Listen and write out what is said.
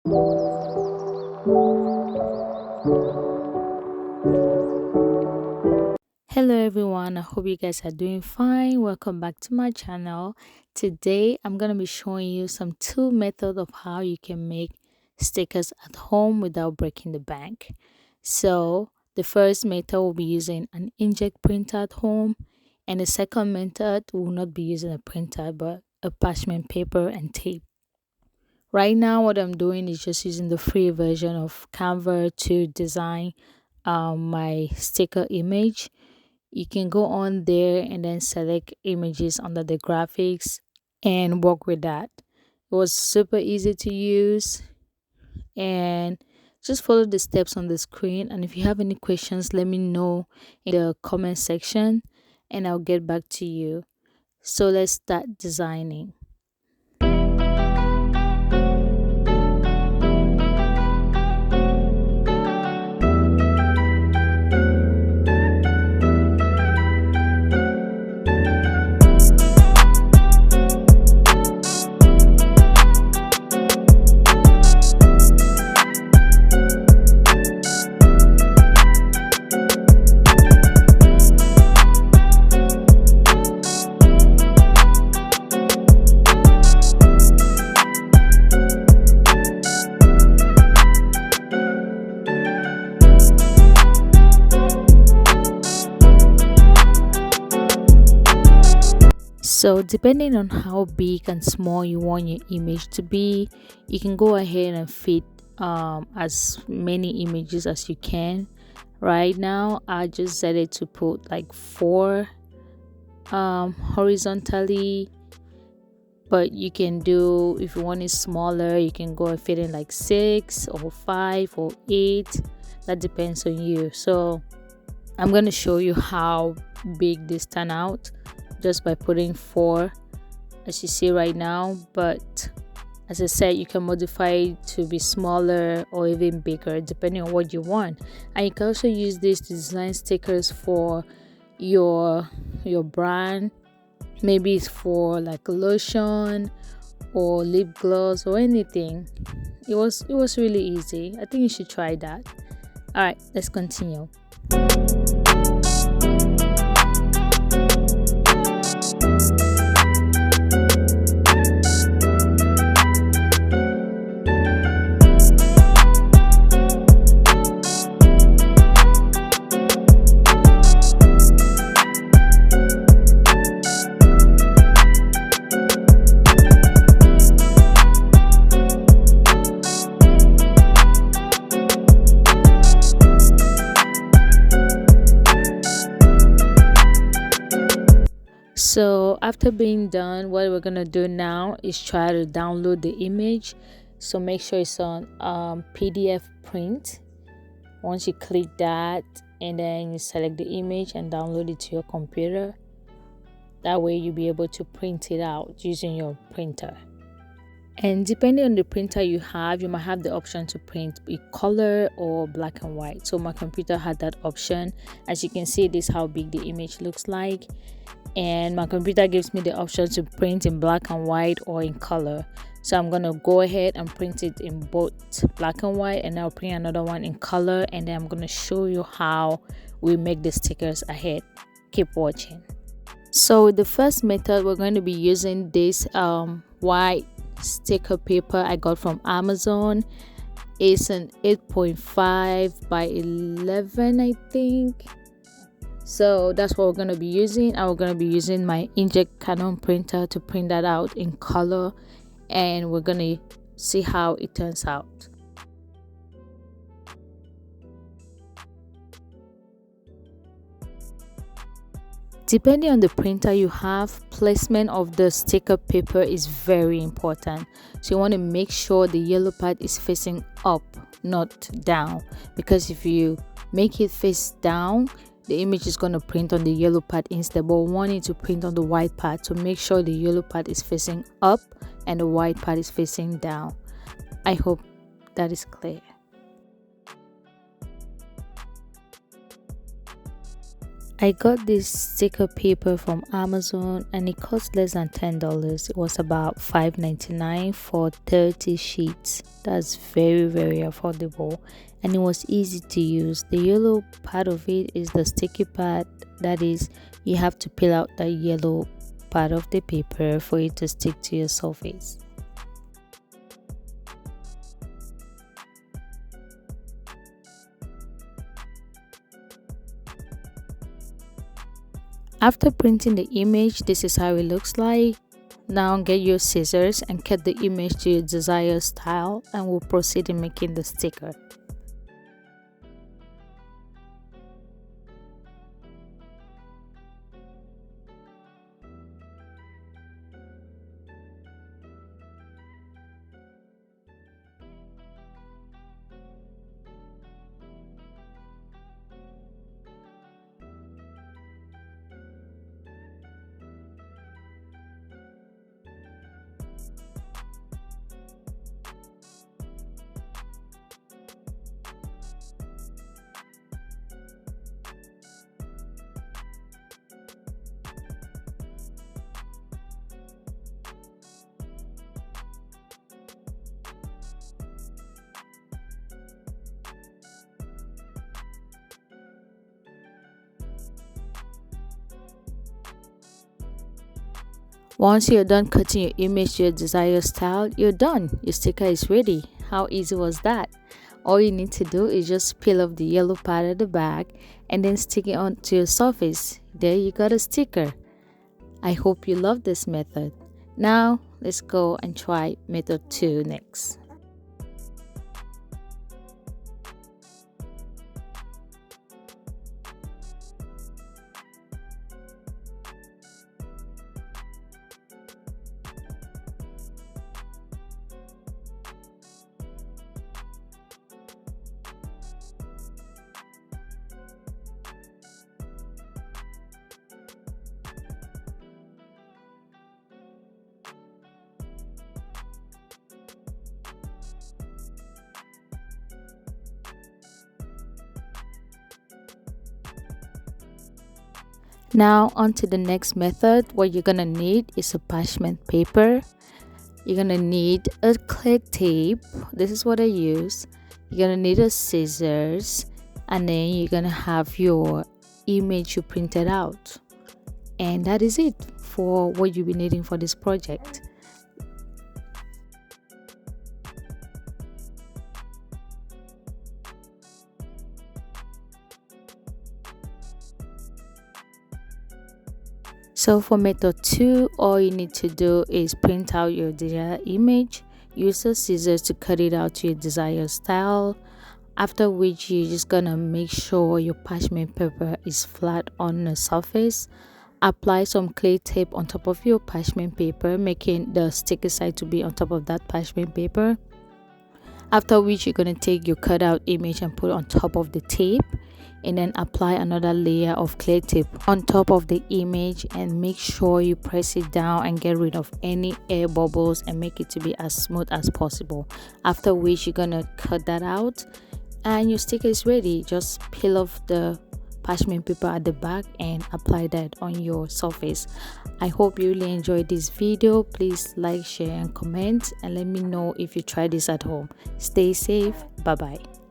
Hello everyone, I hope you guys are doing fine. Welcome back to my channel. Today I'm going to be showing you some two methods of how you can make stickers at home without breaking the bank. So the first method will be using an inkjet printer at home, and the second method will not be using a printer but a parchment paper and tape. Right now what I'm doing is just using the free version of Canva to design my sticker image. You can go on there and then select images under the graphics and work with that. It was super easy to use, and just follow the steps on the screen. And if you have any questions, let me know in the comment section and I'll get back to you. So let's start designing. So depending on how big and small you want your image to be, you can go ahead and fit as many images as you can. Right now I just decided to put like 4 horizontally, but you can do, if you want it smaller, you can go and fit in like 6 or 5 or 8. That depends on you. So I'm going to show you how big this turn out just by putting 4 as you see right now, but as I said, you can modify it to be smaller or even bigger depending on what you want. And you can also use this to design stickers for your brand. Maybe it's for like a lotion or lip gloss or anything. It was really easy. I think you should try that. All right, let's continue. So after being done, what we're gonna do now is try to download the image. So make sure it's on PDF print. Once you click that, and then you select the image and download it to your computer, that way you'll be able to print it out using your printer. And depending on the printer you have, you might have the option to print in color or black and white. So my computer had that option. As you can see, this is how big the image looks like, and my computer gives me the option to print in black and white or in color. So I'm gonna go ahead and print it in both black and white, and I'll print another one in color, and then I'm gonna show you how we make the stickers ahead. Keep watching. So the first method, we're going to be using this white sticker paper I got from Amazon. It's an 8.5 by 11, I think. So that's what we're going to be using, and we're going to be using my inkjet Canon printer to print that out in color, and we're going to see how it turns out. Depending on the printer you have, placement of the sticker paper is very important. So you want to make sure the yellow part is facing up, not down, because if you make it face down, the image is going to print on the yellow part instead, but we want it to print on the white part. So make sure the yellow part is facing up and the white part is facing down. I hope that is clear. I got this sticker paper from Amazon and it cost less than $10. It was about $5.99 for 30 sheets. That's very affordable, and it was easy to use. The yellow part of it is the sticky part. That is, you have to peel out the yellow part of the paper for it to stick to your surface. After printing the image, this is how it looks like. Now get your scissors and cut the image to your desired style, and we'll proceed in making the sticker. Once you're done cutting your image to your desired style, you're done. Your sticker is ready. How easy was that? All you need to do is just peel off the yellow part at the back and then stick it onto your surface. There you got a sticker. I hope you love this method. Now let's go and try method 2 next. Now on to the next method. What you're gonna need is a parchment paper. You're gonna need a clear tape. This is what I use. You're gonna need a scissors, and then you're gonna have your image you printed out, and that is it for what you'll be needing for this project. So for method 2, all you need to do is print out your desired image. Use the scissors to cut it out to your desired style. After which, you're just gonna make sure your parchment paper is flat on the surface. Apply some clear tape on top of your parchment paper, making the sticky side to be on top of that parchment paper. After which, you're gonna take your cutout image and put it on top of the tape, and then apply another layer of clear tape on top of the image, and make sure you press it down and get rid of any air bubbles and make it to be as smooth as possible. After which, you're gonna cut that out and your sticker is ready. Just peel off the parchment paper at the back and apply that on your surface. I hope you really enjoyed this video. Please like, share and comment, and let me know if you try this at home. Stay safe. Bye bye.